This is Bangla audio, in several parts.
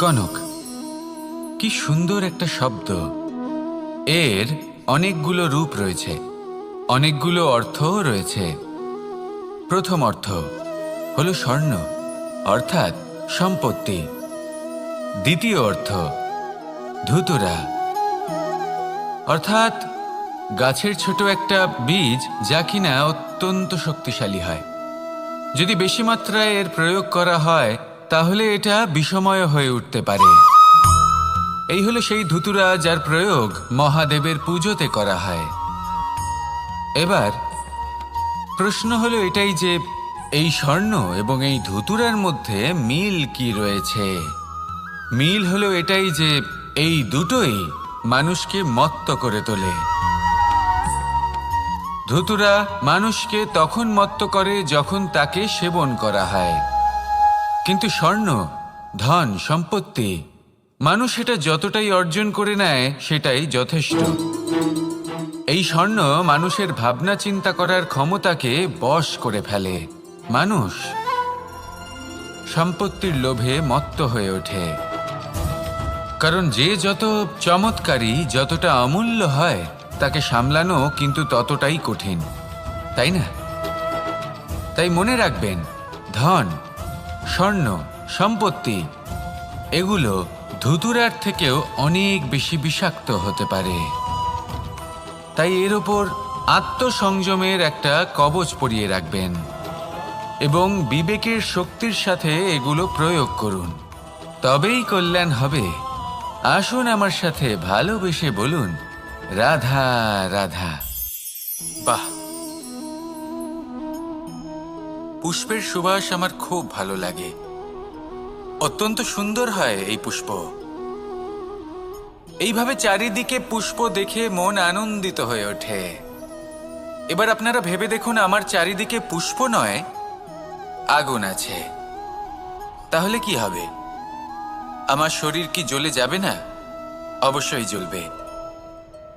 কনক, কি সুন্দর একটা শব্দ। এর অনেকগুলো রূপ রয়েছে, অনেকগুলো অর্থও রয়েছে। প্রথম অর্থ হলো স্বর্ণ, অর্থাৎ সম্পত্তি। দ্বিতীয় অর্থ ধুতুরা, অর্থাৎ গাছের ছোট একটা বীজ, যা কিনা অত্যন্ত শক্তিশালী হয়। যদি বেশি মাত্রায় এর প্রয়োগ করা হয় তাহলে এটা বিষময় হয়ে উঠতে পারে। এই হলো সেই ধুতুরা যার প্রয়োগ মহাদেবের পুজোতে করা হয়। এবার প্রশ্ন হলো এটাই যে এই স্বর্ণ এবং এই ধুতুরার মধ্যে মিল কি রয়েছে। মিল হলো এটাই যে এই দুটোই মানুষকে মত্ত করে তোলে। ধুতুরা মানুষকে তখন মত্ত করে যখন তাকে সেবন করা হয়, কিন্তু স্বর্ণ, ধন, সম্পত্তি, মানুষ এটা যতটাই অর্জন করে নেয় সেটাই যথেষ্ট। এই স্বর্ণ মানুষের ভাবনা চিন্তা করার ক্ষমতাকে বশ করে ফেলে। মানুষ সম্পত্তির লোভে মত্ত হয়ে ওঠে, কারণ যে যত চমৎকারী, যতটা অমূল্য হয় তাকে সামলানো কিন্তু ততটাই কঠিন, তাই না? তাই মনে রাখবেন, ধন, স্বর্ণ, সম্পত্তি এগুলো ধুতুরার থেকেও অনেক বেশি বিষাক্ত হতে পারে। তাই এর ওপর আত্মসংযমের একটা কবচ পরিয়ে রাখবেন এবং বিবেকের শক্তির সাথে এগুলো প্রয়োগ করুন, তবেই কল্যাণ হবে। আসুন আমার সাথে ভালোবেসে বলুন, রাধা রাধা। বাহ, পুষ্পের সুবাস আমার খুব ভালো লাগে। অত্যন্ত সুন্দর হয় এই পুষ্প। এইভাবে চারিদিকে পুষ্প দেখে মন আনন্দিত হয়ে ওঠে। এবার আপনারা ভেবে দেখুন, আমার চারিদিকে পুষ্প নয়, আগুন আছে। তাহলে কি হবে? আমার শরীর কি জ্বলে যাবে না? অবশ্যই জ্বলবে।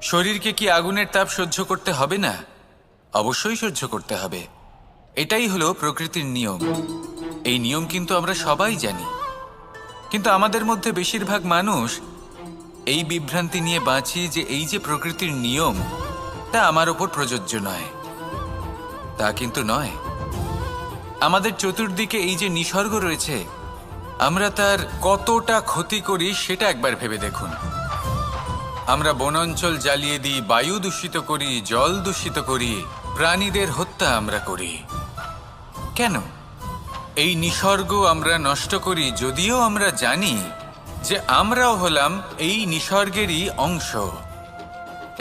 শরীরকে কি আগুনের তাপ সহ্য করতে হবে না? অবশ্যই সহ্য করতে হবে। এটাই হলো প্রকৃতির নিয়ম। এই নিয়ম কিন্তু আমরা সবাই জানি, কিন্তু আমাদের মধ্যে বেশিরভাগ মানুষ এই বিভ্রান্তি নিয়ে বাঁচি যে এই যে প্রকৃতির নিয়ম, তা আমার ওপর প্রযোজ্য নয়। তা কিন্তু নয়। আমাদের চতুর্দিকে এই যে নিসর্গ রয়েছে, আমরা তার কতটা ক্ষতি করি সেটা একবার ভেবে দেখুন। আমরা বনাঞ্চল জ্বালিয়ে দিই, বায়ু দূষিত করি, জল দূষিত করি, প্রাণীদের হত্যা আমরা করি। কেন? এই নিসর্গ আমরা নষ্ট করি, যদিও আমরা জানি যে আমরাও হলাম এই নিসর্গেরই অংশ।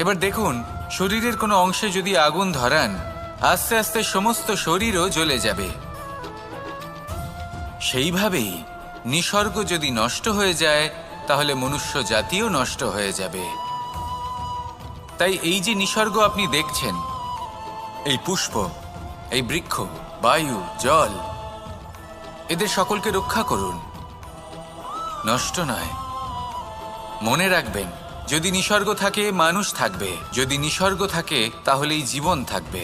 এবার দেখুন, শরীরের কোনো অংশে যদি আগুন ধরান, আস্তে আস্তে সমস্ত শরীরও জ্বলে যাবে। সেইভাবেই নিসর্গ যদি নষ্ট হয়ে যায়, তাহলে মনুষ্য জাতিও নষ্ট হয়ে যাবে। তাই এই যে নিসর্গ আপনি দেখছেন, এই পুষ্প, এই বৃক্ষ, বায়ু, জল, এদের সকলকে রক্ষা করুন, নষ্ট নয়। মনে রাখবেন, যদি নিসর্গ থাকে মানুষ থাকবে, যদি নিসর্গ থাকে তাহলেই জীবন থাকবে।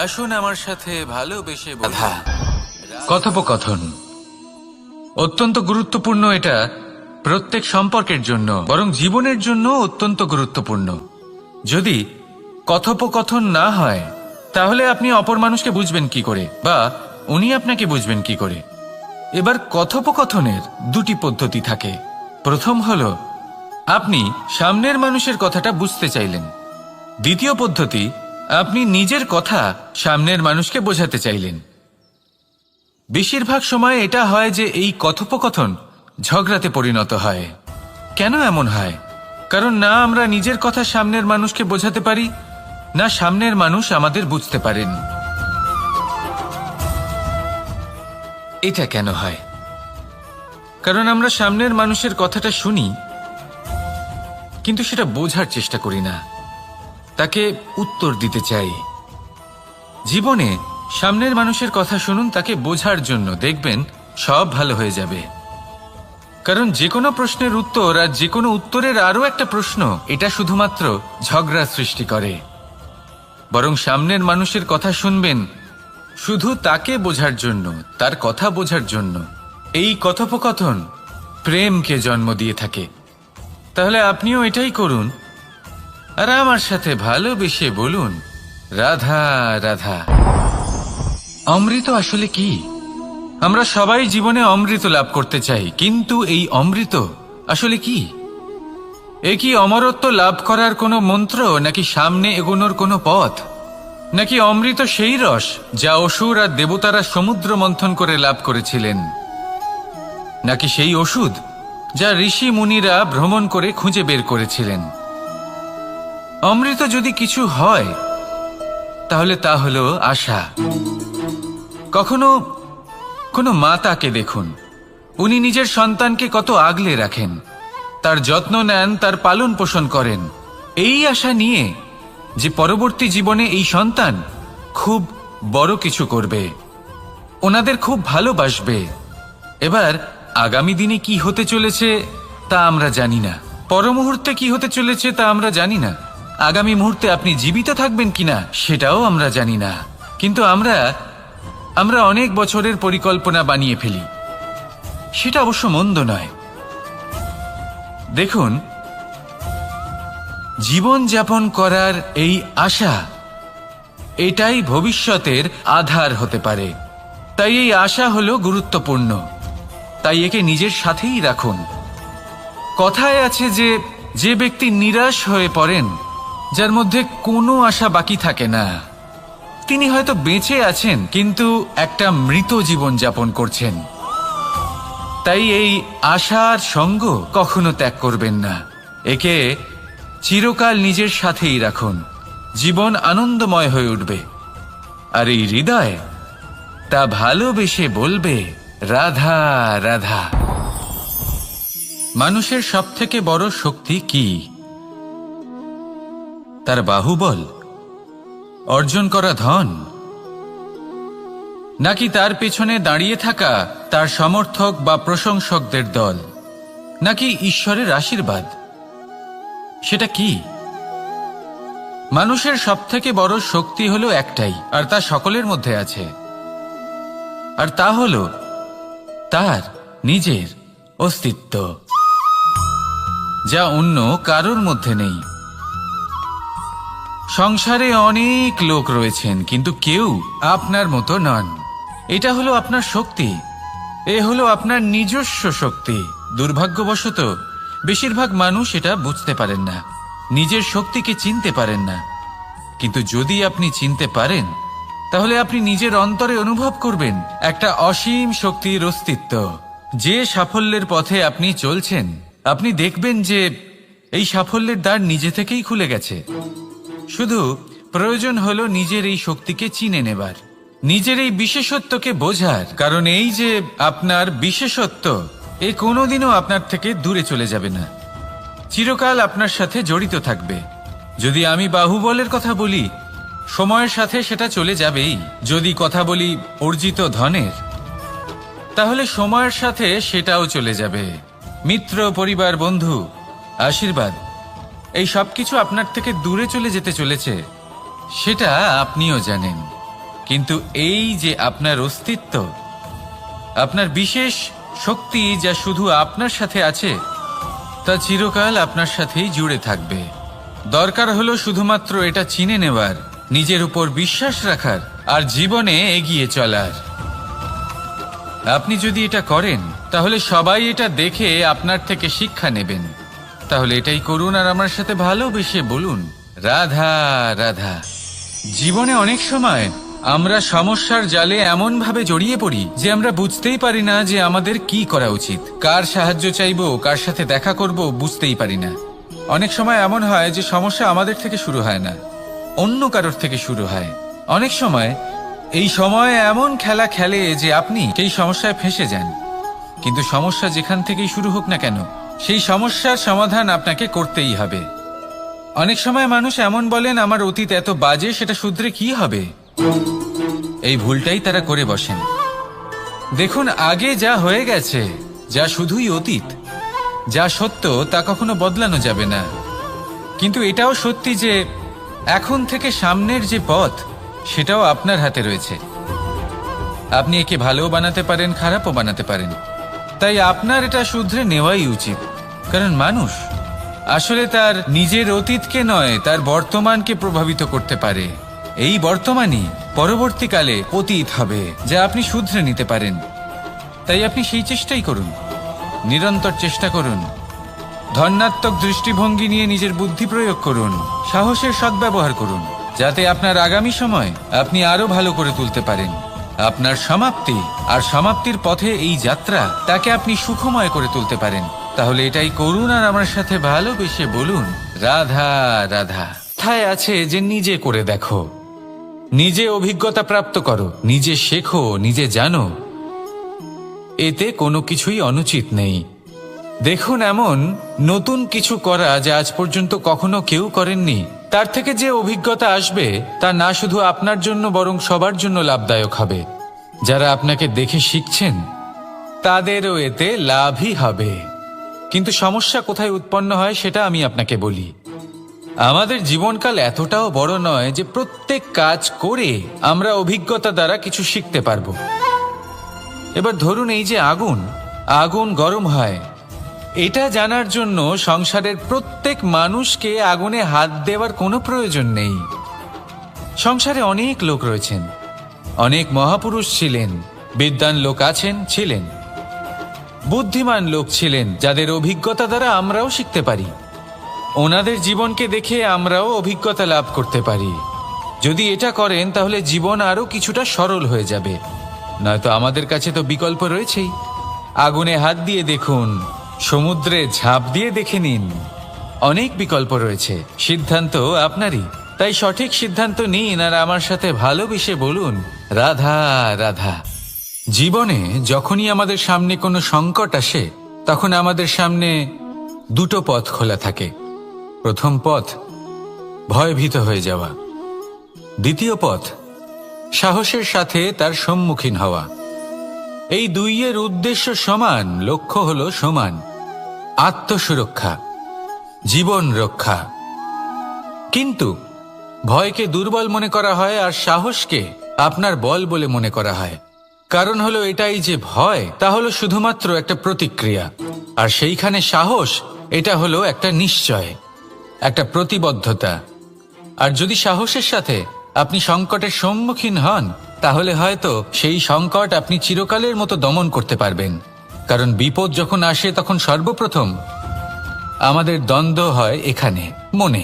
আসুন আমার সাথে ভালোবেসে বলুন, কথোপকথন অত্যন্ত গুরুত্বপূর্ণ। এটা প্রত্যেক সম্পর্কের জন্য, বরং জীবনের জন্য অত্যন্ত গুরুত্বপূর্ণ। যদি কথোপকথন না হয় তাহলে আপনি অপর মানুষকে বুঝবেন কি করে, বা উনি আপনাকে বুঝবেন কি করে? এবার কথোপকথনের দুটি পদ্ধতি থাকে। প্রথম হলো আপনি সামনের মানুষের কথাটা বুঝতে চাইলেন। দ্বিতীয় পদ্ধতি, আপনি নিজের কথা সামনের মানুষকে বোঝাতে চাইলেন। বেশিরভাগ সময় এটা হয় যে এই কথোপকথন ঝগড়াতে পরিণত হয়। কেন এমন হয়? কারণ না আমরা নিজের কথা সামনের মানুষকে বোঝাতে পারি, না সামনের মানুষ আমাদের বুঝতে পারেন। এটা কেন হয়? কারণ আমরা সামনের মানুষের কথাটা শুনি, কিন্তু সেটা বোঝার চেষ্টা করি না, তাকে উত্তর দিতে চাই। জীবনে সামনের মানুষের কথা শুনুন তাকে বোঝার জন্য, দেখবেন সব ভালো হয়ে যাবে। কারণ যে কোনো প্রশ্নের উত্তর আর যে কোনো উত্তরের আরও একটা প্রশ্ন, এটা শুধুমাত্র ঝগড়া সৃষ্টি করে। বরং সামনের মানুষের কথা শুনবেন শুধু তাকে বোঝার জন্য, তার কথা বোঝার জন্য। এই কথোপকথন প্রেমকে জন্ম দিয়ে থাকে। তাহলে আপনিও এটাই করুন আর আমার সাথে ভালোবেসে বলুন, রাধা রাধা। অমৃত আসলে কি? আমরা সবাই জীবনে অমৃত লাভ করতে চাই, কিন্তু এই অমৃত আসলে কি? এ কি অমরত্ব লাভ করার কোনো মন্ত্র, নাকি সামনে এগোনোর কোনো পথ, নাকি অমৃত সেই রস যা অসুর আর দেবতারা সমুদ্র মন্থন করে লাভ করেছিলেন, নাকি সেই ওষুধ যা ঋষি মুনিরা ভ্রমণ করে খুঁজে বের করেছিলেন? অমৃত যদি কিছু হয় তাহলে তা হলো আশা। কখনো কোনো মাতাকে দেখুন, উনি নিজের সন্তানকে কত আগলে রাখেন, তার যত্ন নেন, তার পালন পোষণ করেন, এই আশা নিয়ে যে পরবর্তী জীবনে এই সন্তান খুব বড় কিছু করবে, ওনাদের খুব ভালোবাসবে। এবার আগামী দিনে কি হতে চলেছে তা আমরা জানি না, পর মুহূর্তে কি হতে চলেছে তা আমরা জানি না, আগামী মুহূর্তে আপনি জীবিত থাকবেন কিনা সেটাও আমরা জানি না। কিন্তু আমরা অনেক বছরের পরিকল্পনা বানিয়ে ফেলি, সেটা অবশ্য মন্দ নয়। দেখুন, জীবন যাপন করার এই আশা, এটাই ভবিষ্যতের আধার হতে পারে। তাই এই আশা হলো গুরুত্বপূর্ণ, তাই একে নিজের সাথেই রাখুন। কথায় আছে যে ব্যক্তি নিরাশ হয়ে পড়েন, যার মধ্যে কোনো আশা বাকি থাকে না, তিনি হয়তো বেঁচে আছেন কিন্তু একটা মৃত জীবন যাপন করছেন। তাই এই আশার সঙ্গ কখনো ত্যাগ করবেন না, একে চিরকাল নিজের সাথেই রাখুন। জীবন আনন্দময় হয়ে উঠবে, আর এই হৃদয় তা ভালোবেসে বলবে, রাধা রাধা। মানুষের সবথেকে বড় শক্তি কি? তার বাহুবল, অর্জন করা ধন, নাকি তার পেছনে দাঁড়িয়ে থাকা তার সমর্থক বা প্রশংসকদের দল, নাকি ঈশ্বরের আশীর্বাদ? সেটা কি? মানুষের সবথেকে বড় শক্তি হলো একটাই, আর তা সকলের মধ্যে আছে, আর তা হলো তার নিজের অস্তিত্ব, যা অন্য কারোর মধ্যে নেই। সংসারে অনেক লোক রয়েছেন, কিন্তু কেউ আপনার মতো নন। এটা হলো আপনার শক্তি, এ হলো আপনার নিজস্ব শক্তি। দুর্ভাগ্যবশত বেশিরভাগ মানুষ এটা বুঝতে পারেন না, নিজের শক্তিকে চিনতে পারেন না। কিন্তু যদি আপনি চিনতে পারেন, তাহলে আপনি নিজের অন্তরে অনুভব করবেন একটা অসীম শক্তির অস্তিত্ব। যে সাফল্যের পথে আপনি চলছেন, আপনি দেখবেন যে এই সাফল্যের দ্বার নিজে থেকেই খুলে গেছে। শুধু প্রয়োজন হলো নিজের এই শক্তিকে চিনে নেবার, নিজের এই বিশেষত্বকে বোঝার। কারণ এই যে আপনার বিশেষত্ব, এ কোনোদিনও আপনার থেকে দূরে চলে যাবে না, চিরকাল আপনার সাথে জড়িত থাকবে। যদি আমি বাহুবলের কথা বলি, সময়ের সাথে সেটা চলে যাবেই। যদি কথা বলি অর্জিত ধনের, তাহলে সময়ের সাথে সেটাও চলে যাবে। মিত্র, পরিবার, বন্ধু, আশীর্বাদ, এই সব কিছু আপনার থেকে দূরে চলে যেতে চলেছে, সেটা আপনিও জানেন। কিন্তু এই যে আপনার অস্তিত্ব, আপনার বিশেষ শক্তি যা শুধু আপনার সাথে আছে, তা চিরকাল আপনার সাথেই জুড়ে থাকবে। দরকার হলো শুধুমাত্র এটা চিনে নেওয়ার, নিজের উপর বিশ্বাস রাখার, আর জীবনে এগিয়ে চলার। আপনি যদি এটা করেন, তাহলে সবাই এটা দেখে আপনার থেকে শিক্ষা নেবেন। তাহলে এটাই করুন আর আমার সাথে ভালোবেসে বলুন, রাধা রাধা। জীবনে অনেক সময় আমরা সমস্যার জালে এমন ভাবে জড়িয়ে পড়ি যে আমরা বুঝতেই পারি না যে আমাদের কি করা উচিত, কার সাহায্য চাইবো, কার সাথে দেখা করব, বুঝতেই পারি না। অনেক সময় এমন হয় যে সমস্যা আমাদের থেকে শুরু হয় না, অন্য কারোর থেকে শুরু হয়। অনেক সময় এই সময় এমন খেলা খেলে যে আপনি সেই সমস্যায় ফেঁসে যান। কিন্তু সমস্যা যেখান থেকেই শুরু হোক না কেন, সেই সমস্যার সমাধান আপনাকে করতেই হবে। অনেক সময় মানুষ এমন বলেন, আমার অতীত এত বাজে, সেটা শুধরে কি হবে? এই ভুলটাই তারা করে বসেন। দেখুন, আগে যা হয়ে গেছে, যা শুধুই অতীত, যা সত্য তা কখনো বদলানো যাবে না। কিন্তু এটাও সত্যি যে এখন থেকে সামনের যে পথ, সেটাও আপনার হাতে রয়েছে। আপনি একে ভালোও বানাতে পারেন, খারাপও বানাতে পারেন। তাই আপনার এটা শুধরে নেওয়াই উচিত, কারণ মানুষ আসলে তার নিজের অতীতকে নয়, তার বর্তমানকে প্রভাবিত করতে পারে। এই বর্তমানই পরবর্তীকালে অতীত হবে, যা আপনি শুধরে নিতে পারেন। তাই আপনি সেই চেষ্টাই করুন, নিরন্তর চেষ্টা করুন। ধন্যাত্মক দৃষ্টিভঙ্গি নিয়ে নিজের বুদ্ধি প্রয়োগ করুন, সাহসের সদ্ব্যবহার করুন, যাতে আপনার আগামী সময় আপনি আরো ভালো করে তুলতে পারেন। আপনার সমাপ্তি আর সমাপ্তির পথে এই যাত্রা, তাকে আপনি সুখময় করে তুলতে পারেন। তাহলে এটাই করুন আর আমার সাথে ভালোবেসে বলুন, রাধা রাধা। কথায় আছে যে নিজে করে দেখো, নিজে অভিজ্ঞতা প্রাপ্ত করো, নিজে শেখো, নিজে জানো। এতে কোনো কিছুই অনুচিত নেই। দেখুন, এমন নতুন কিছু করা যা আজ পর্যন্ত কখনো কেউ করেননি, তার থেকে যে অভিজ্ঞতা আসবে তা না শুধু আপনার জন্য বরং সবার জন্য লাভদায়ক হবে। যারা আপনাকে দেখে শিখছেন তাদেরও এতে লাভই হবে। কিন্তু সমস্যা কোথায় উৎপন্ন হয় সেটা আমি আপনাকে বলি। আমাদের জীবনকাল এতটাও বড় নয় যে প্রত্যেক কাজ করে আমরা অভিজ্ঞতা দ্বারা কিছু শিখতে পারবো। এবার ধরুন, এই যে আগুন গরম হয়, এটা জানার জন্য সংসারের প্রত্যেক মানুষকে আগুনে হাত দেওয়ার কোনো প্রয়োজন নেই। সংসারে অনেক লোক রয়েছেন, অনেক মহাপুরুষ ছিলেন, বিদ্বান লোক ছিলেন, বুদ্ধিমান লোক ছিলেন, যাদের অভিজ্ঞতা দ্বারা আমরাও শিখতে পারি। ওনাদের জীবনকে দেখে আমরাও অভিজ্ঞতা লাভ করতে পারি। যদি এটা করেন তাহলে জীবন আরো কিছুটা সরল হয়ে যাবে। নয়তো আমাদের কাছে তো বিকল্প রয়েছেই। আগুনে হাত দিয়ে দেখুন, সমুদ্রে ঝাঁপ দিয়ে দেখে নিন, অনেক বিকল্প রয়েছে। সিদ্ধান্ত আপনারই। তাই সঠিক সিদ্ধান্ত নিন আর আমার সাথে ভালোবেসে বলুন, রাধা রাধা। জীবনে যখনই আমাদের সামনে কোনো সংকট আসে, তখন আমাদের সামনে দুটো পথ খোলা থাকে। প্রথম পথ ভয়ভীত হয়ে যাওয়া, দ্বিতীয় পথ সাহসের সাথে তার সম্মুখীন হওয়া। এই দুইয়ের উদ্দেশ্য সমান, লক্ষ্য হলো সমান, আত্মসুরক্ষা, জীবন রক্ষা। কিন্তু ভয়কে দুর্বল মনে করা হয় আর সাহসকে আপনার বল বলে মনে করা হয়। কারণ হলো এটাই যে ভয়, তা হলো শুধুমাত্র একটা প্রতিক্রিয়া, আর সেইখানে সাহস, এটা হলো একটা নিশ্চয়, একটা প্রতিবদ্ধতা। আর যদি সাহসের সাথে আপনি সংকটের সম্মুখীন হন, তাহলে হয়তো সেই সংকট আপনি চিরকালের মতো দমন করতে পারবেন। কারণ বিপদ যখন আসে তখন সর্বপ্রথম আমাদের দ্বন্দ্ব হয় এখানে, মনে।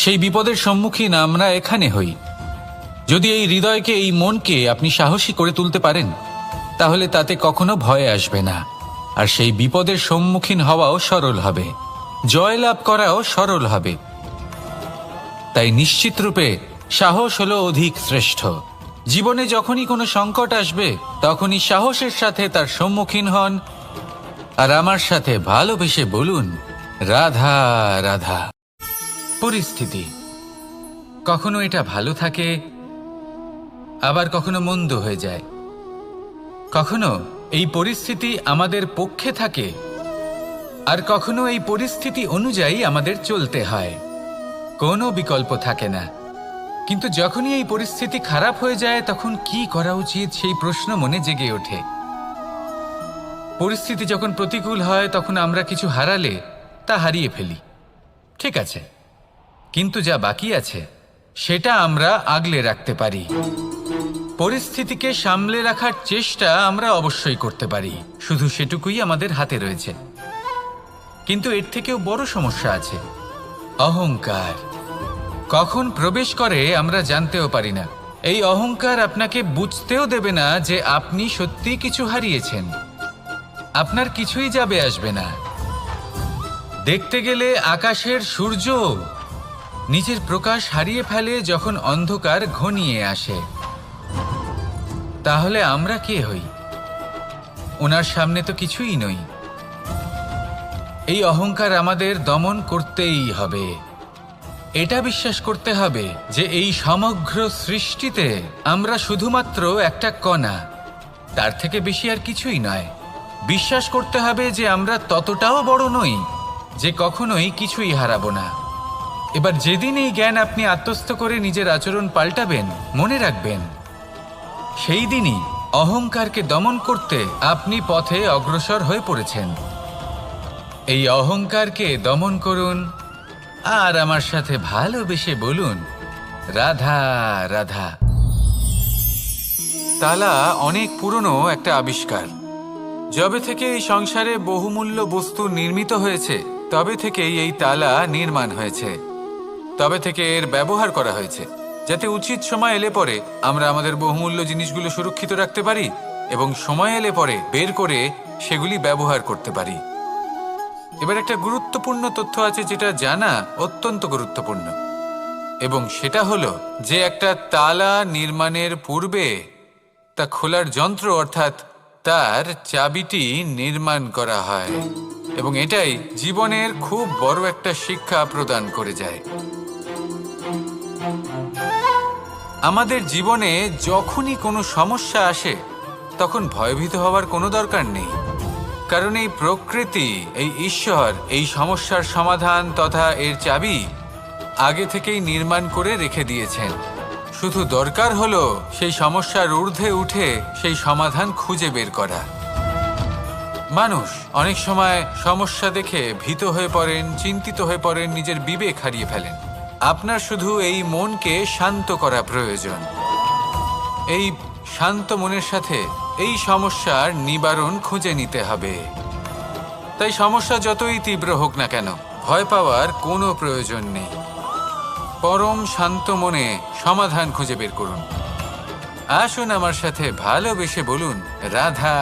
সেই বিপদের সম্মুখীন আমরা এখানে হই। যদি এই হৃদয়কে, এই মনকে আপনি সাহসী করে তুলতে পারেন, তাহলে তাতে কখনো ভয় আসবে না। আর সেই বিপদের সম্মুখীন হওয়াও সরল হবে, জয়লাভ করাও সরল হবে। তাই নিশ্চিত রূপে সাহস হলো অধিক শ্রেষ্ঠ। জীবনে যখনই কোনো সংকট আসবে, তখনই সাহসের সাথে তার সম্মুখীন হন আর আমার সাথে ভালোবেসে বলুন, রাধা রাধা। পরিস্থিতি কখনো এটা ভালো থাকে, আবার কখনো মন্দ হয়ে যায়। কখনো এই পরিস্থিতি আমাদের পক্ষে থাকে, আর কখনো এই পরিস্থিতি অনুযায়ী আমাদের চলতে হয়। কোনো বিকল্প থাকে না। কিন্তু যখনই এই পরিস্থিতি খারাপ হয়ে যায়, তখন কি করা উচিত সেই প্রশ্ন মনে জেগে ওঠে। পরিস্থিতি যখন প্রতিকূল হয়, তখন আমরা কিছু হারালে তা হারিয়ে ফেলি, ঠিক আছে, কিন্তু যা বাকি আছে সেটা আমরা আগলে রাখতে পারি। পরিস্থিতিকে সামলে রাখার চেষ্টা আমরা অবশ্যই করতে পারি, শুধু সেটুকুই আমাদের হাতে রয়েছে। কিন্তু এর থেকেও বড় সমস্যা আছে, অহংকার। কখন প্রবেশ করে আমরা জানতেও পারি না। এই অহংকার আপনাকে বুঝতেও দেবে না যে আপনি সত্যি কিছু হারিয়েছেন। আপনার কিছুই যাবে আসবে না। দেখতে গেলে আকাশের সূর্য নিজের প্রকাশ হারিয়ে ফেলে যখন অন্ধকার ঘনিয়ে আসে। তাহলে আমরা কে হই? ওনার সামনে তো কিছুই নই। এই অহংকার আমাদের দমন করতেই হবে। এটা বিশ্বাস করতে হবে যে এই সমগ্র সৃষ্টিতে আমরা শুধুমাত্র একটা কণা, তার থেকে বেশি আর কিছুই নয়। বিশ্বাস করতে হবে যে আমরা ততটাও বড় নই যে কখনোই কিছুই হারাবো না। এবার যেদিন এই জ্ঞান আপনি আত্মস্থ করে নিজের আচরণ পাল্টাবেন, মনে রাখবেন সেই দিনই অহংকারকে দমন করতে আপনি পথে অগ্রসর হয়ে পড়েছেন। এই অহংকারকে দমন করুন আর আমার সাথে ভালোবেসে বলুন, রাধা রাধা। তালা অনেক পুরনো একটা আবিষ্কার। যবে থেকে এই সংসারে বহুমূল্য বস্তু নির্মিত হয়েছে, তবে থেকেই এই তালা নির্মাণ হয়েছে। তবে থেকে এর ব্যবহার করা হয়েছে, যাতে উচিত সময় এলে পরে আমরা আমাদের বহুমূল্য জিনিসগুলো সুরক্ষিত রাখতে পারি এবং সময় এলে পরে বের করে সেগুলি ব্যবহার করতে পারি। এবার একটা গুরুত্বপূর্ণ তথ্য আছে যেটা জানা অত্যন্ত গুরুত্বপূর্ণ, এবং সেটা হলো যে একটা তালা নির্মাণের পূর্বে তা খোলার যন্ত্র অর্থাৎ তার চাবিটি নির্মাণ করা হয়, এবং এটাই জীবনের খুব বড় একটা শিক্ষা প্রদান করে যায়। আমাদের জীবনে যখনই কোনো সমস্যা আসে তখন ভয়ভীত হওয়ার কোনো দরকার নেই, কারণ এই প্রকৃতি, এই ঈশ্বর এই সমস্যার সমাধান তথা এর চাবি আগে থেকেই নির্মাণ করে রেখে দিয়েছেন। শুধু দরকার হলো সেই সমস্যার ঊর্ধ্বে উঠে সেই সমাধান খুঁজে বের করা। মানুষ অনেক সময় সমস্যা দেখে ভীত হয়ে পড়েন, চিন্তিত হয়ে পড়েন, নিজের বিবেক হারিয়ে ফেলেন। আপনার শুধু এই মনকে শান্ত করা প্রয়োজন। এই শান্ত মনের সাথে এই সমস্যার নিবারণ খুঁজে নিতে হবে। তাই সমস্যা যতই তীব্র হোক না কেন, ভয় পাওয়ার কোনো প্রয়োজন নেই। পরম শান্ত মনে সমাধান খুঁজে বের করুন। আসুন আমার সাথে ভালোবেসে বলুন, রাধা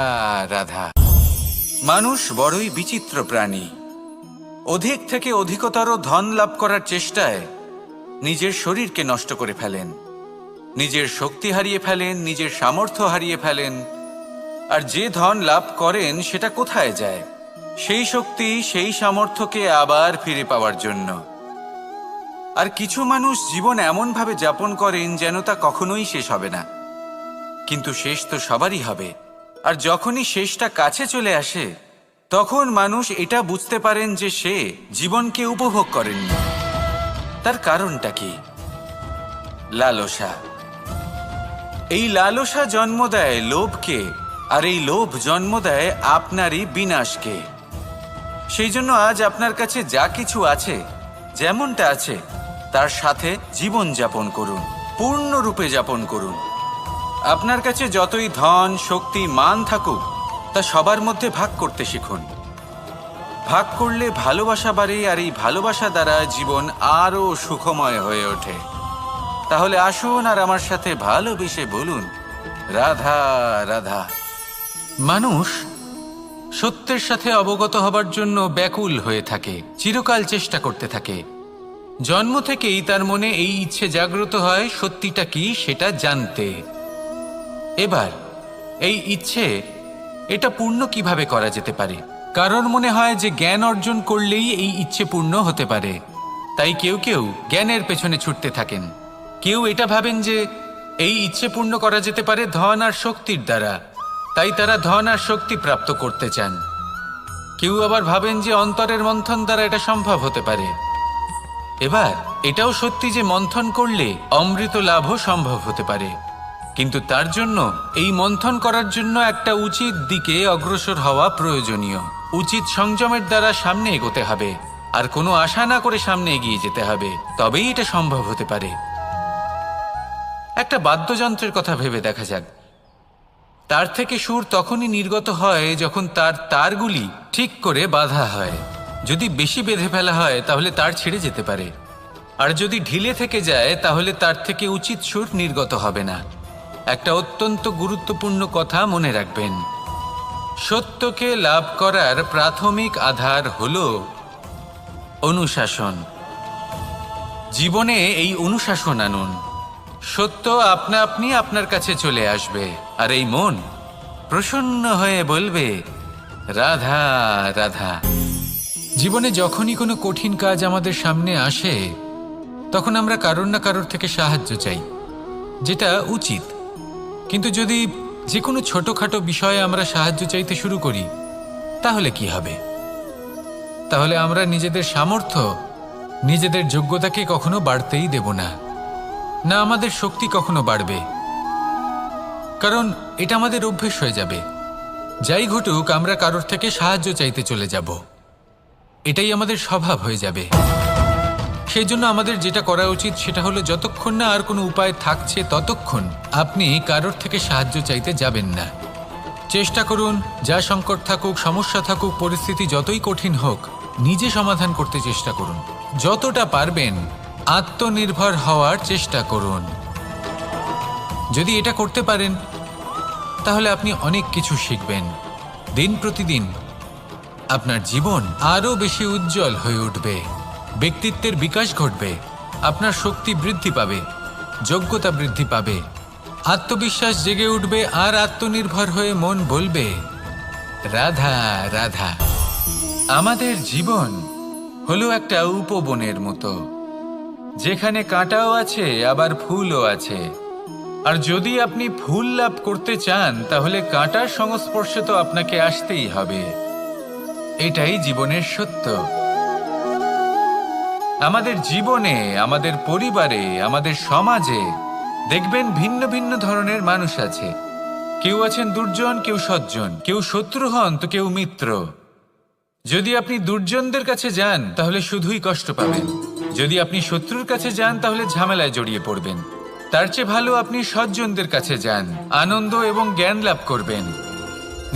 রাধা। মানুষ বড়ই বিচিত্র প্রাণী। অধিক থেকে অধিকতর ধন লাভ করার চেষ্টায় নিজের শরীরকে নষ্ট করে ফেলেন, নিজের শক্তি হারিয়ে ফেলেন, নিজের সামর্থ্য হারিয়ে ফেলেন। আর যে ধন লাভ করেন সেটা কোথায় যায়? সেই শক্তি, সেই সামর্থ্যকে আবার ফিরে পাওয়ার জন্য। আর কিছু মানুষ জীবন এমনভাবে যাপন করেন যেন তা কখনোই শেষ হবে না, কিন্তু শেষ তো সবারই হবে। আর যখনই শেষটা কাছে চলে আসে তখন মানুষ এটা বুঝতে পারেন যে সে জীবনকে উপভোগ করেননি। তার কারণটা কি? লালসা। এই লালসা জন্ম দেয় লোভকে, আর এই লোভ জন্ম দেয় আপনারই বিনাশকে। সেই জন্য আজ আপনার কাছে যা কিছু আছে, যেমনটা আছে তার সাথে জীবন যাপন করুন, পূর্ণরূপে যাপন করুন। আপনার কাছে যতই ধন, শক্তি, মান থাকুক, তা সবার মধ্যে ভাগ করতে শিখুন। ভাগ করলে ভালোবাসা বাড়ে, আর এই ভালোবাসা দ্বারা জীবন আরও সুখময় হয়ে ওঠে। তাহলে আসুন আর আমার সাথে ভালোবেসে বলুন, রাধা রাধা। মানুষ সত্যের সাথে অবগত হবার জন্য ব্যাকুল হয়ে থাকে, চিরকাল চেষ্টা করতে থাকে। জন্ম থেকেই তার মনে এই ইচ্ছে জাগ্রত হয় সত্যিটা কি সেটা জানতে। এবার এই ইচ্ছে, এটা পূর্ণ কিভাবে করা যেতে পারে? কারোর মনে হয় যে জ্ঞান অর্জন করলেই এই ইচ্ছে পূর্ণ হতে পারে, তাই কেউ কেউ জ্ঞানের পেছনে ছুটতে থাকেন। কেউ এটা ভাবেন যে এই ইচ্ছে পূর্ণ করা যেতে পারে ধন আর শক্তির দ্বারা, তাই তারা ধন আর শক্তি প্রাপ্ত করতে চান। কেউ আবার ভাবেন যে অন্তরের মন্থন দ্বারা এটা সম্ভব হতে পারে। এবার এটাও সত্যি যে মন্থন করলে অমৃত লাভও সম্ভব হতে পারে, কিন্তু তার জন্য এই মন্থন করার জন্য একটা উচিত দিকে অগ্রসর হওয়া প্রয়োজনীয়। উচিত সংযমের দ্বারা সামনে এগোতে হবে, আর কোনো আশা না করে সামনে এগিয়ে যেতে হবে, তবেই এটা সম্ভব হতে পারে। একটা বাদ্যযন্ত্রের কথা ভেবে দেখা যাক। তার থেকে সুর তখনই নির্গত হয় যখন তার তারগুলি ঠিক করে বাঁধা হয়। যদি বেশি বেঁধে ফেলা হয় তাহলে তার ছিঁড়ে যেতে পারে, আর যদি ঢিলে থেকে যায় তাহলে তার থেকে উচিত সুর নির্গত হবে না। একটা অত্যন্ত গুরুত্বপূর্ণ কথা মনে রাখবেন, সত্যকে লাভ করার প্রাথমিক আধার হল অনুশাসন। জীবনে এই অনুশাসন আনুন, সত্য আপনা আপনি আপনার কাছে চলে আসবে, আর এই মন প্রসন্ন হয়ে বলবে, রাধা রাধা। জীবনে যখনই কোনো কঠিন কাজ আমাদের সামনে আসে তখন আমরা কারোর না কারোর থেকে সাহায্য চাই, যেটা উচিত। কিন্তু যদি যে কোনো ছোটখাটো বিষয়ে আমরা সাহায্য চাইতে শুরু করি তাহলে কি হবে? তাহলে আমরা নিজেদের সামর্থ্য, নিজেদের যোগ্যতাকে কখনো বাড়তেই দেব না, না আমাদের শক্তি কখনো বাড়বে। কারণ এটা আমাদের অভ্যেস হয়ে যাবে। যাই ঘটুক আমরা কারোর থেকে সাহায্য চাইতে চলে যাব, এটাই আমাদের স্বভাব হয়ে যাবে। সেই জন্য আমাদের যেটা করা উচিত সেটা হলো যতক্ষণ না আর কোনো উপায় থাকছে ততক্ষণ আপনি কারোর থেকে সাহায্য চাইতে যাবেন না। চেষ্টা করুন, যা সংকট থাকুক, সমস্যা থাকুক, পরিস্থিতি যতই কঠিন হোক, নিজে সমাধান করতে চেষ্টা করুন। যতটা পারবেন আত্মনির্ভর হওয়ার চেষ্টা করুন। যদি এটা করতে পারেন তাহলে আপনি অনেক কিছু শিখবেন। দিন প্রতিদিন আপনার জীবন আরও বেশি উজ্জ্বল হয়ে উঠবে, ব্যক্তিত্বের বিকাশ ঘটবে, আপনার শক্তি বৃদ্ধি পাবে, যোগ্যতা বৃদ্ধি পাবে, আত্মবিশ্বাস জেগে উঠবে, আর আত্মনির্ভর হয়ে মন বলবে, রাধা রাধা। আমাদের জীবন হলো একটা উপবনের মতো, যেখানে কাঁটাও আছে আবার ফুলও আছে। আর যদি আপনি ফুল লাভ করতে চান তাহলে কাঁটার সংস্পর্শে তো আপনাকে আসতেই হবে। এটাই জীবনের সত্য। আমাদের জীবনে, আমাদের পরিবারে, আমাদের সমাজে দেখবেন ভিন্ন ভিন্ন ধরনের মানুষ আছে। কেউ আছেন দুর্জন, কেউ সজ্জন, কেউ শত্রু হন তো কেউ মিত্র। যদি আপনি দুর্জনদের কাছে যান তাহলে শুধুই কষ্ট পাবেন, যদি আপনি শত্রুর কাছে যান তাহলে ঝামেলায় জড়িয়ে পড়বেন। তার চেয়ে ভালো আপনি সজ্জনদের কাছে যান, আনন্দ এবং জ্ঞান লাভ করবেন।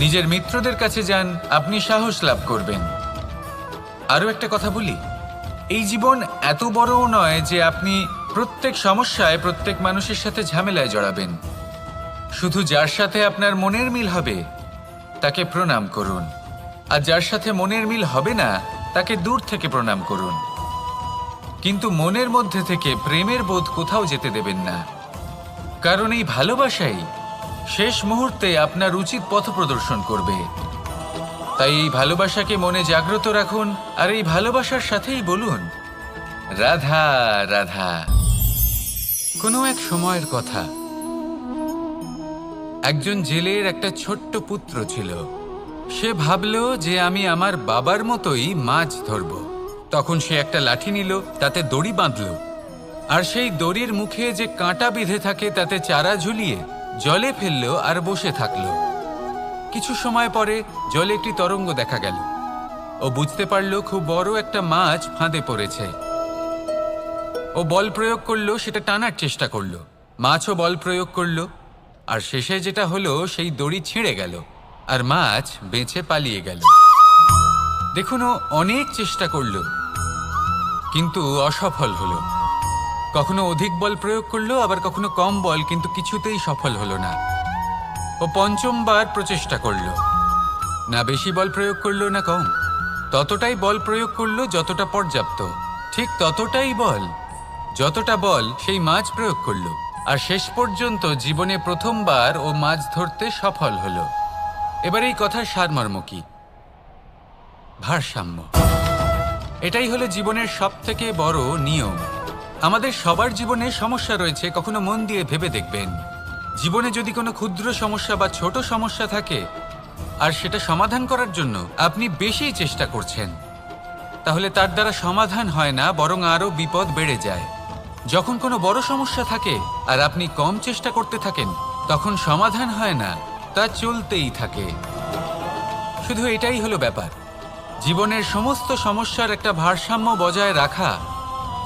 নিজের মিত্রদের কাছে যান, আপনি সাহস লাভ করবেন। আরও একটা কথা বলি, এই জীবন এত বড়ও নয় যে আপনি প্রত্যেক সমস্যায় প্রত্যেক মানুষের সাথে ঝামেলায় জড়াবেন। শুধু যার সাথে আপনার মনের মিল হবে তাকে প্রণাম করুন, আর যার সাথে মনের মিল হবে না তাকে দূর থেকে প্রণাম করুন। কিন্তু মনের মধ্যে থেকে প্রেমের বোধ কোথাও যেতে দেবেন না, কারণ এই ভালোবাসাই শেষ মুহূর্তে আপনার উচিত পথ প্রদর্শন করবে। তাই এই ভালোবাসাকে মনে জাগ্রত রাখুন, আর এই ভালোবাসার সাথেই বলুন, রাধা রাধা। কোনো এক সময়ের কথা, একজন জেলের একটা ছোট্ট পুত্র ছিল। সে ভাবল যে আমি আমার বাবার মতোই মাছ ধরব। তখন সে একটা লাঠি নিল, তাতে দড়ি বাঁধল, আর সেই দড়ির মুখে যে কাঁটা বিঁধে থাকে তাতে চারা ঝুলিয়ে জলে ফেললো আর বসে থাকলো। কিছু সময় পরে জলে একটি তরঙ্গ দেখা গেল। ও বুঝতে পারল খুব বড় একটা মাছ ফাঁদে পড়েছে। ও বল প্রয়োগ করলো, সেটা টানার চেষ্টা করলো, মাছও বল প্রয়োগ করলো, আর শেষে যেটা হলো সেই দড়ি ছিঁড়ে গেল আর মাছ বেঁচে পালিয়ে গেল। দেখুন, ও অনেক চেষ্টা করলো কিন্তু অসফল হলো। কখনো অধিক বল প্রয়োগ করলো, আবার কখনো কম বল, কিন্তু কিছুতেই সফল হলো না। ও পঞ্চমবার প্রচেষ্টা করলো, না বেশি বল প্রয়োগ করলো না কম, ততটাই বল প্রয়োগ করলো যতটা পর্যাপ্ত, ঠিক ততটাই বল, যতটা বল সেই মাছ প্রয়োগ করলো। আর শেষ পর্যন্ত জীবনে প্রথমবার ও মাছ ধরতে সফল হলো। এবার এই কথার সারমর্ম কি? ভারসাম্য। এটাই হলো জীবনের সবথেকে বড় নিয়ম। আমাদের সবার জীবনে সমস্যা রয়েছে, কখনো মন দিয়ে ভেবে দেখবেন। জীবনে যদি কোনো ক্ষুদ্র সমস্যা বা ছোট সমস্যা থাকে আর সেটা সমাধান করার জন্য আপনি বেশি চেষ্টা করছেন, তাহলে তার দ্বারা সমাধান হয় না, বরং আরও বিপদ বেড়ে যায়। যখন কোনো বড় সমস্যা থাকে আর আপনি কম চেষ্টা করতে থাকেন, তখন সমাধান হয় না, তা চলতেই থাকে। শুধু এটাই হলো ব্যাপার। জীবনের সমস্ত সমস্যার একটা ভারসাম্য বজায় রাখা,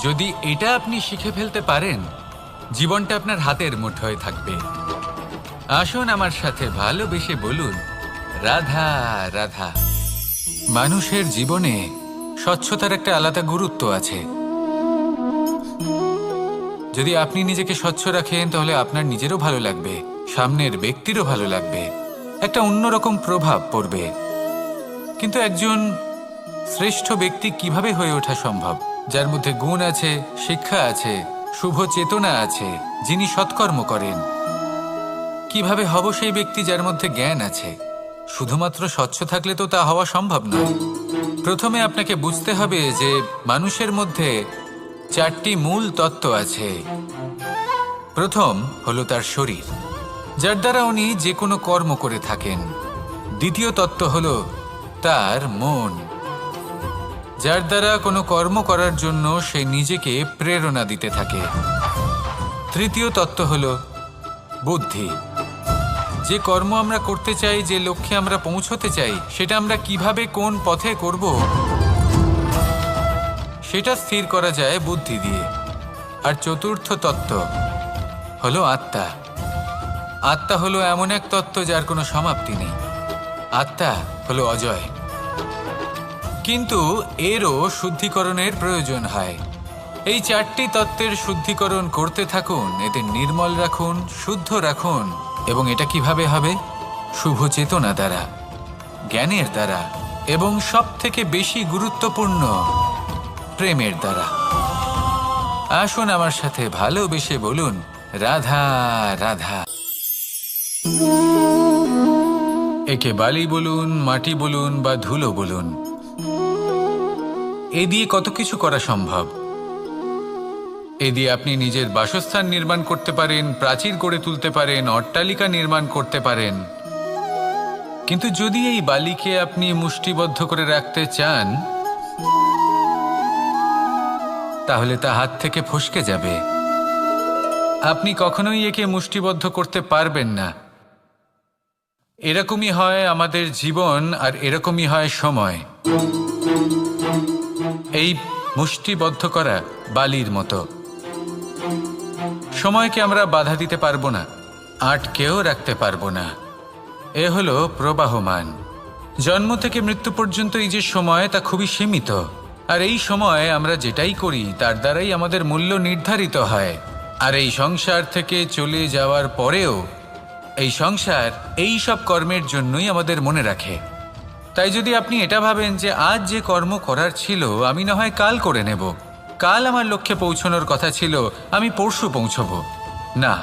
যদি এটা আপনি শিখে ফেলতে পারেন, জীবনটা আপনার হাতের মুঠোয় থাকবে। আসুন আমার সাথে ভালোবেসে বলুন, রাধা রাধা। মানুষের জীবনে স্বচ্ছতার একটা আলাদা গুরুত্ব আছে। যদি আপনি নিজেকে স্বচ্ছ রাখেন তাহলে আপনার নিজেরও ভালো লাগবে, সামনের ব্যক্তিরও ভালো লাগবে, একটা অন্যরকম প্রভাব পড়বে। কিন্তু একজন শ্রেষ্ঠ ব্যক্তি কিভাবে হয়ে ওঠা সম্ভব? যার মধ্যে গুণ আছে, শিক্ষা আছে, শুভ চেতনা আছে, যিনি সৎকর্ম করেন। কিভাবে হব সেই ব্যক্তি যার মধ্যে জ্ঞান আছে? শুধুমাত্র স্বচ্ছ থাকলে তো তা হওয়া সম্ভব নয়। প্রথমে আপনাকে বুঝতে হবে যে মানুষের মধ্যে 4টি মূল তত্ত্ব আছে। প্রথম হলো তার শরীর, যার দ্বারা উনি যে কোনো কর্ম করে থাকেন। দ্বিতীয় তত্ত্ব হলো তার মন, যার দ্বারা কোনো কর্ম করার জন্য সে নিজেকে প্রেরণা দিতে থাকে। তৃতীয় তত্ত্ব হলো বুদ্ধি, যে কর্ম আমরা করতে চাই, যে লক্ষ্যে আমরা পৌঁছতে চাই, সেটা আমরা কিভাবে কোন পথে করব সেটা স্থির করা যায় বুদ্ধি দিয়ে। আর চতুর্থ তত্ত্ব হলো আত্মা। আত্মা হলো এমন এক তত্ত্ব যার কোনো সমাপ্তি নেই। আত্মা হলো অজয়, কিন্তু এরও শুদ্ধিকরণের প্রয়োজন হয়। এই চারটি তত্ত্বের শুদ্ধিকরণ করতে থাকুন, এদের নির্মল রাখুন, শুদ্ধ রাখুন। এবং এটা কিভাবে হবে? শুভ চেতনা দ্বারা, জ্ঞানের দ্বারা, এবং সব থেকে বেশি গুরুত্বপূর্ণ প্রেমের দ্বারা। আসুন আমার সাথে ভালোবেসে বলুন, রাধা রাধা। একে বালি বলুন, মাটি বলুন বা ধুলো বলুন, এ দিয়ে কত কিছু করা সম্ভব। এ দিয়ে আপনি নিজের বাসস্থান নির্মাণ করতে পারেন, প্রাচীর গড়ে তুলতে পারেন, অট্টালিকা নির্মাণ করতে পারেন। কিন্তু যদি এই বালিকে আপনি মুষ্টিবদ্ধ করে রাখতে চান, তাহলে তা হাত থেকে ফসকে যাবে। আপনি কখনোই একে মুষ্টিবদ্ধ করতে পারবেন না। এরকমই হয় আমাদের জীবন, আর এরকমই হয় সময়। এই মুষ্টিবদ্ধ করা বালির মতো। সময়কে আমরা বাধা দিতে পারবো না, আটকেও রাখতে পারবো না। এ হলো প্রবাহমান। জন্ম থেকে মৃত্যু পর্যন্ত এই যে সময়, তা খুবই সীমিত। আর এই সময় আমরা যেটাই করি তার দ্বারাই আমাদের মূল্য নির্ধারিত হয়। আর এই সংসার থেকে চলে যাওয়ার পরেও এই সংসার এই সব কর্মের জন্যই আমাদের মনে রাখে। তাই যদি আপনি এটা ভাবেন যে আজ যে কর্ম করার ছিল আমি না হয় কাল করে নেব, কাল আমার লক্ষ্যে পৌঁছানোর কথা ছিল আমি পরশু পৌঁছব, না,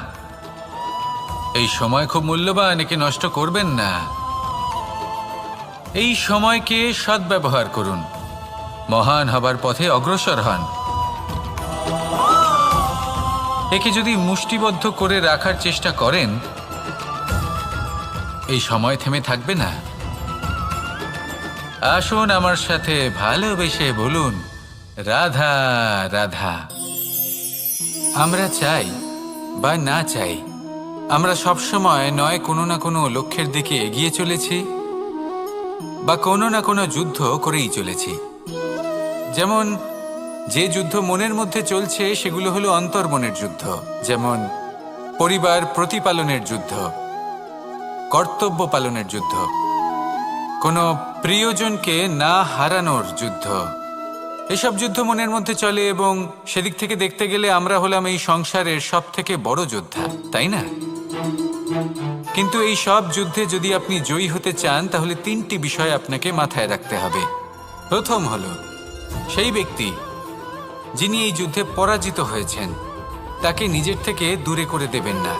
এই সময় খুব মূল্যবান, একে নষ্ট করবেন না। এই সময়কে সদ্ব্যবহার করুন, মহান হবার পথে অগ্রসর হন। একে যদি মুষ্টিবদ্ধ করে রাখার চেষ্টা করেন, এই সময় থেমে থাকবে না। আসুন আমার সাথে ভালোবেসে বলুন, রাধা রাধা। আমরা চাই বা না চাই, আমরা সবসময় নয় কোনো না কোনো লক্ষ্যের দিকে এগিয়ে চলেছি বা কোনো না কোনো যুদ্ধ করেই চলেছি। যেমন যে যুদ্ধ মনের মধ্যে চলছে সেগুলো হলো অন্তর্মনের যুদ্ধ। যেমন পরিবার প্রতিপালনের যুদ্ধ, কর্তব্য পালনের যুদ্ধ, কোনো প্রিয়জনকে না হারানোর যুদ্ধ। এসব যুদ্ধ মনের মধ্যে চলে এবং সেদিক থেকে দেখতে গেলে আমরা হলাম এই সংসারের সব থেকে বড় যোদ্ধা, তাই না? কিন্তু এই সব যুদ্ধে যদি আপনি জয়ী হতে চান তাহলে তিনটি বিষয় আপনাকে মাথায় রাখতে হবে। প্রথম হলো, সেই ব্যক্তি যিনি এই যুদ্ধে পরাজিত হয়েছেন তাকে নিজের থেকে দূরে করে দেবেন না,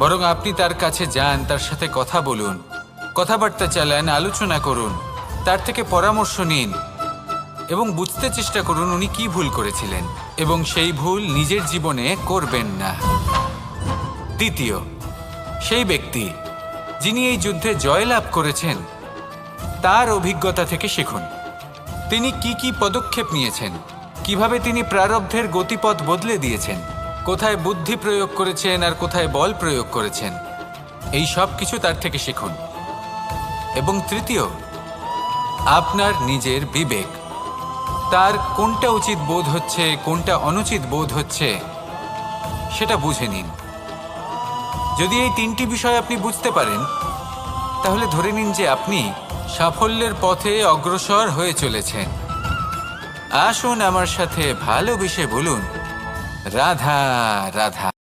বরং আপনি তার কাছে যান, তার সাথে কথা বলুন, কথাবার্তা চালান, আলোচনা করুন, তার থেকে পরামর্শ নিন এবং বুঝতে চেষ্টা করুন উনি কি ভুল করেছিলেন এবং সেই ভুল নিজের জীবনে করবেন না। দ্বিতীয়, সেই ব্যক্তি যিনি এই যুদ্ধে জয়লাভ করেছেন তার অভিজ্ঞতা থেকে শিখুন। তিনি কি কি পদক্ষেপ নিয়েছেন, কিভাবে তিনি প্রারব্ধের গতিপথ বদলে দিয়েছেন, কোথায় বুদ্ধি প্রয়োগ করেছেন আর কোথায় বল প্রয়োগ করেছেন, এই সব কিছু তার থেকে শিখুন। এবং তৃতীয়, আপনার নিজের বিবেক, তার কোনটা উচিত বোধ হচ্ছে, কোনটা অনুচিত বোধ হচ্ছে, সেটা বুঝে নিন। যদি এই তিনটি বিষয় আপনি বুঝতে পারেন তাহলে ধরে নিন যে আপনি সাফল্যের পথে অগ্রসর হয়ে চলেছেন। আসুন আমার সাথে ভালোবেসে বলুন, রাধা রাধা।